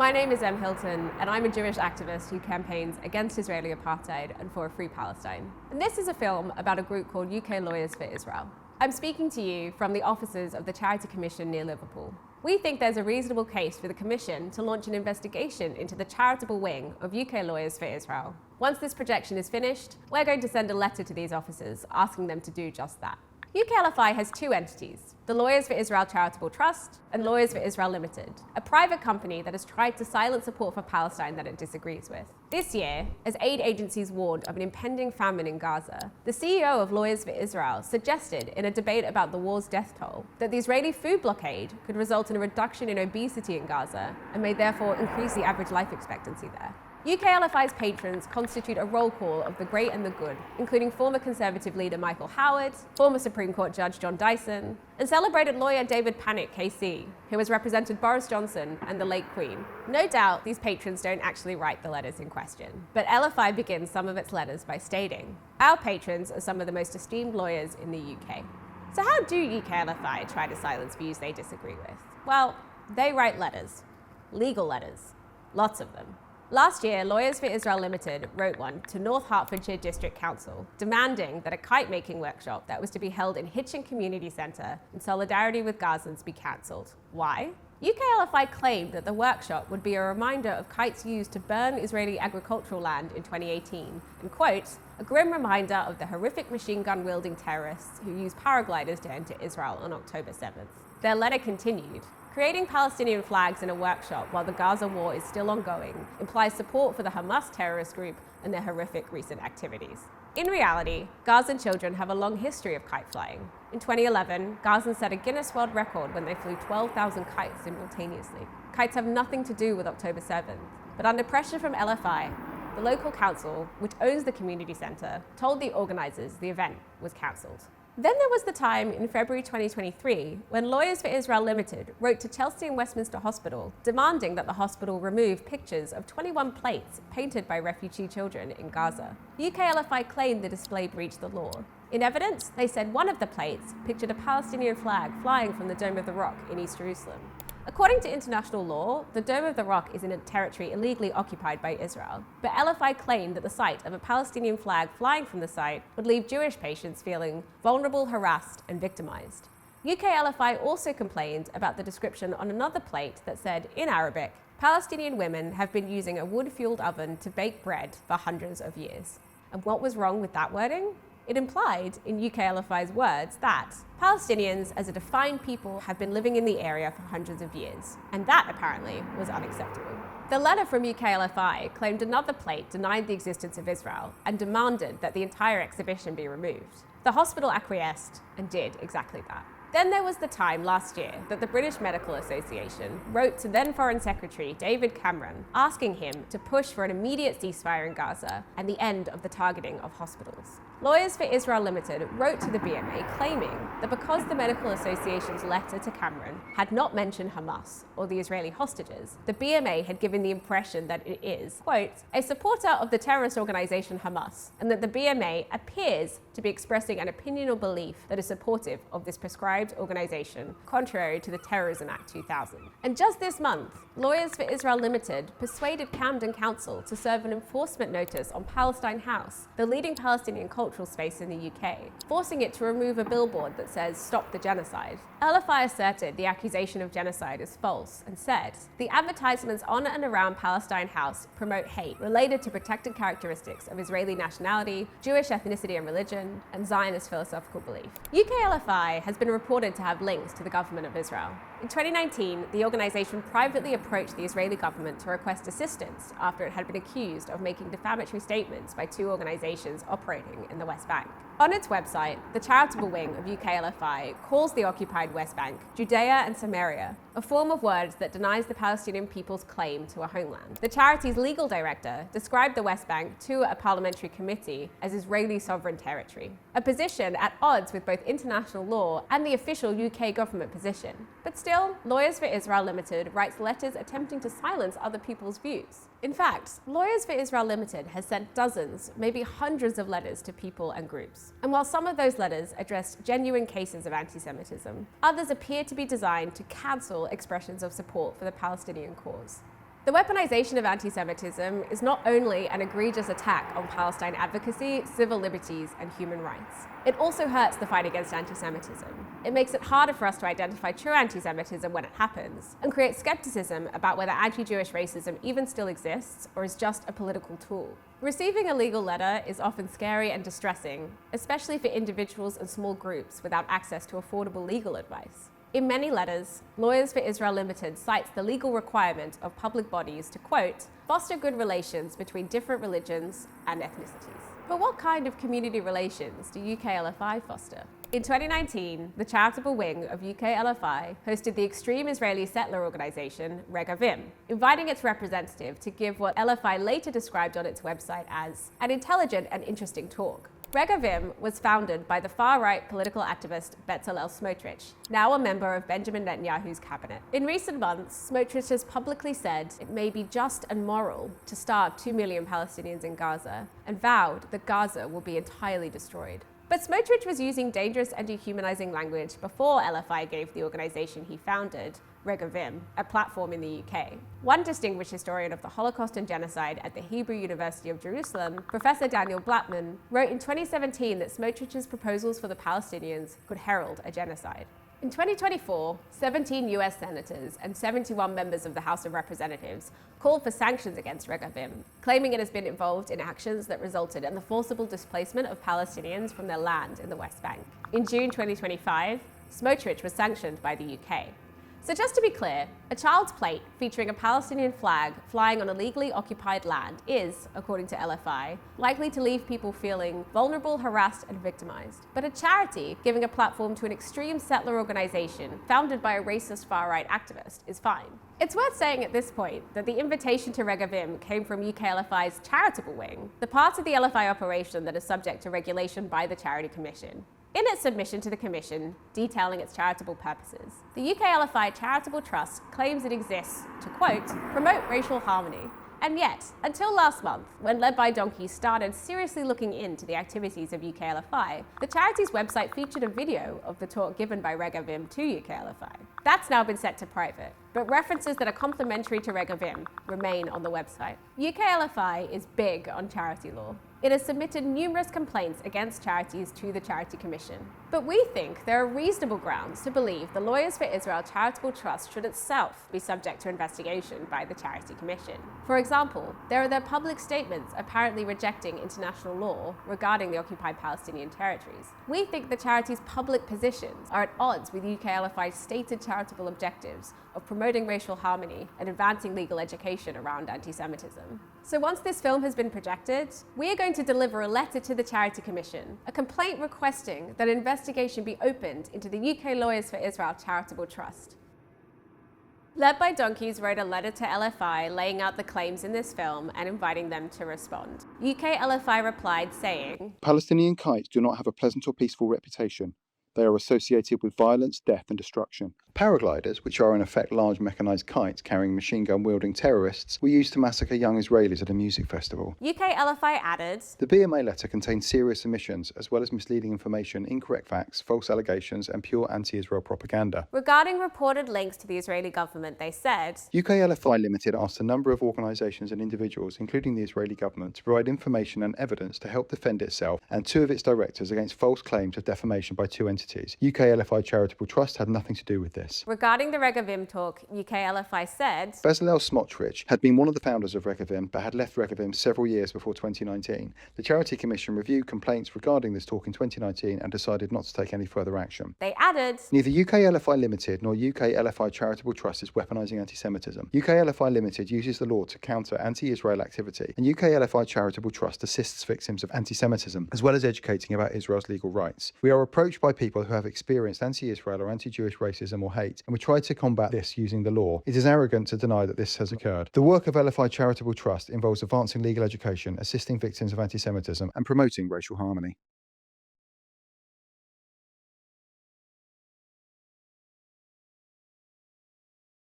My name is Hilton, and I'm a Jewish activist who campaigns against Israeli apartheid and for a free Palestine. And this is a film about a group called UK Lawyers for Israel. I'm speaking to you from the offices of the Charity Commission near Liverpool. We think there's a reasonable case for the Commission to launch an investigation into the charitable wing of UK Lawyers for Israel. Once this projection is finished, we're going to send a letter to these officers asking them to do just that. UKLFI has two entities, the Lawyers for Israel Charitable Trust and Lawyers for Israel Ltd, a private company that has tried to silence support for Palestine that it disagrees with. This year, as aid agencies warned of an impending famine in Gaza, the CEO of Lawyers for Israel suggested in a debate about the war's death toll that the Israeli food blockade could result in a reduction in obesity in Gaza and may therefore increase the average life expectancy there. UKLFI's patrons constitute a roll call of the great and the good, including former Conservative leader Michael Howard, former Supreme Court Judge John Dyson, and celebrated lawyer David Pannick KC, who has represented Boris Johnson and the late Queen. No doubt these patrons don't actually write the letters in question, but LFI begins some of its letters by stating, "Our patrons are some of the most esteemed lawyers in the UK." So how do UKLFI try to silence views they disagree with? Well, they write letters. Legal letters. Lots of them. Last year, Lawyers for Israel Ltd wrote one to North Hertfordshire District Council, demanding that a kite-making workshop that was to be held in Hitchin Community Centre in solidarity with Gazans be cancelled. Why? UKLFI claimed that the workshop would be a reminder of kites used to burn Israeli agricultural land in 2018, and quote, a grim reminder of the horrific machine gun-wielding terrorists who used paragliders to enter Israel on October 7th. Their letter continued. Creating Palestinian flags in a workshop while the Gaza war is still ongoing implies support for the Hamas terrorist group and their horrific recent activities. In reality, Gazan children have a long history of kite flying. In 2011, Gazans set a Guinness World Record when they flew 12,000 kites simultaneously. Kites have nothing to do with October 7th, but under pressure from LFI, the local council, which owns the community centre, told the organisers the event was cancelled. Then there was the time in February 2023 when Lawyers for Israel Ltd wrote to Chelsea and Westminster Hospital demanding that the hospital remove pictures of 21 plates painted by refugee children in Gaza. UKLFI claimed the display breached the law. In evidence, they said one of the plates pictured a Palestinian flag flying from the Dome of the Rock in East Jerusalem. According to international law, the Dome of the Rock is in a territory illegally occupied by Israel, but LFI claimed that the sight of a Palestinian flag flying from the site would leave Jewish patients feeling vulnerable, harassed, and victimized. UKLFI also complained about the description on another plate that said, in Arabic, Palestinian women have been using a wood-fueled oven to bake bread for hundreds of years. And what was wrong with that wording? It implied, in UKLFI's words, that Palestinians as a defined people have been living in the area for hundreds of years, and that apparently was unacceptable. The letter from UKLFI claimed another plate denied the existence of Israel and demanded that the entire exhibition be removed. The hospital acquiesced and did exactly that. Then there was the time last year that the British Medical Association wrote to then Foreign Secretary David Cameron asking him to push for an immediate ceasefire in Gaza and the end of the targeting of hospitals. Lawyers for Israel Ltd wrote to the BMA claiming that because the Medical Association's letter to Cameron had not mentioned Hamas or the Israeli hostages, the BMA had given the impression that it is, quote, a supporter of the terrorist organization Hamas, and that the BMA appears to be expressing an opinion or belief that is supportive of this prescribed organization, contrary to the Terrorism Act 2000. And just this month, Lawyers for Israel Ltd persuaded Camden Council to serve an enforcement notice on Palestine House, the leading Palestinian cultural space in the UK, forcing it to remove a billboard that says, "Stop the genocide." LFI asserted the accusation of genocide is false and said, the advertisements on and around Palestine House promote hate related to protected characteristics of Israeli nationality, Jewish ethnicity and religion, and Zionist philosophical belief. UKLFI has been reported to have links to the government of Israel. In 2019, the organization privately approached the Israeli government to request assistance after it had been accused of making defamatory statements by two organizations operating in the West Bank. On its website, the charitable wing of UKLFI calls the occupied West Bank Judea and Samaria, a form of words that denies the Palestinian people's claim to a homeland. The charity's legal director described the West Bank to a parliamentary committee as Israeli sovereign territory, a position at odds with both international law and the official UK government position. But still, Lawyers for Israel Ltd writes letters attempting to silence other people's views. In fact, Lawyers for Israel Ltd has sent dozens, maybe hundreds of letters to people and groups. And while some of those letters addressed genuine cases of antisemitism, others appear to be designed to cancel expressions of support for the Palestinian cause. The weaponisation of anti-Semitism is not only an egregious attack on Palestine advocacy, civil liberties, and human rights. It also hurts the fight against anti-Semitism. It makes it harder for us to identify true anti-Semitism when it happens, and creates scepticism about whether anti-Jewish racism even still exists or is just a political tool. Receiving a legal letter is often scary and distressing, especially for individuals and small groups without access to affordable legal advice. In many letters, Lawyers for Israel Ltd cites the legal requirement of public bodies to, quote, foster good relations between different religions and ethnicities. But what kind of community relations do UK LFI foster? In 2019, the charitable wing of UK LFI hosted the extreme Israeli settler organisation Regavim, inviting its representative to give what LFI later described on its website as an intelligent and interesting talk. Regavim was founded by the far-right political activist Bezalel Smotrich, now a member of Benjamin Netanyahu's cabinet. In recent months, Smotrich has publicly said it may be just and moral to starve 2 million Palestinians in Gaza, and vowed that Gaza will be entirely destroyed. But Smotrich was using dangerous and dehumanizing language before LFI gave the organization he founded, Regavim, a platform in the UK. One distinguished historian of the Holocaust and genocide at the Hebrew University of Jerusalem, Professor Daniel Blattman, wrote in 2017 that Smotrich's proposals for the Palestinians could herald a genocide. In 2024, 17 US senators and 71 members of the House of Representatives called for sanctions against Regavim, claiming it has been involved in actions that resulted in the forcible displacement of Palestinians from their land in the West Bank. In June 2025, Smotrich was sanctioned by the UK. So just to be clear, a child's plate featuring a Palestinian flag flying on illegally occupied land is, according to LFI, likely to leave people feeling vulnerable, harassed, and victimized. But a charity giving a platform to an extreme settler organization founded by a racist far-right activist is fine. It's worth saying at this point that the invitation to Regavim came from UK LFI's charitable wing, the part of the LFI operation that is subject to regulation by the Charity Commission. In its submission to the Commission, detailing its charitable purposes, the UK LFI Charitable Trust claims it exists to, quote, promote racial harmony. And yet, until last month, when Led by Donkeys started seriously looking into the activities of UK LFI, the charity's website featured a video of the talk given by Regavim to UK LFI. That's now been set to private, but references that are complementary to Regavim remain on the website. UK LFI is big on charity law. It has submitted numerous complaints against charities to the Charity Commission. But we think there are reasonable grounds to believe the Lawyers for Israel Charitable Trust should itself be subject to investigation by the Charity Commission. For example, there are their public statements apparently rejecting international law regarding the occupied Palestinian territories. We think the charity's public positions are at odds with UK LFI's stated charitable objectives of promoting racial harmony and advancing legal education around anti-Semitism. So once this film has been projected, we are going to deliver a letter to the Charity Commission, a complaint requesting that an investigation be opened into the UK Lawyers for Israel Charitable Trust. Led by Donkeys wrote a letter to LFI laying out the claims in this film and inviting them to respond. UK LFI replied saying, Palestinian kites do not have a pleasant or peaceful reputation. They are associated with violence, death and destruction. Paragliders, which are in effect large mechanised kites carrying machine gun wielding terrorists, were used to massacre young Israelis at a music festival. UK LFI added, The BMA letter contains serious omissions, as well as misleading information, incorrect facts, false allegations and pure anti-Israel propaganda. Regarding reported links to the Israeli government, they said, UK LFI Ltd asked a number of organisations and individuals, including the Israeli government, to provide information and evidence to help defend itself and two of its directors against false claims of defamation by two entities. UK LFI Charitable Trust had nothing to do with this. Regarding the Regavim talk, UK LFI said, Bezalel Smotrich had been one of the founders of Regavim, but had left Regavim several years before 2019. The Charity Commission reviewed complaints regarding this talk in 2019 and decided not to take any further action. They added, Neither UK LFI Ltd nor UK LFI Charitable Trust is weaponising anti-Semitism. UK LFI Ltd uses the law to counter anti-Israel activity, and UK LFI Charitable Trust assists victims of anti-Semitism, as well as educating about Israel's legal rights. We are approached by people who have experienced anti-Israel or anti-Jewish racism or hate, and we try to combat this using the law. It is arrogant to deny that this has occurred. The work of LFI Charitable Trust involves advancing legal education, assisting victims of anti-Semitism, and promoting racial harmony.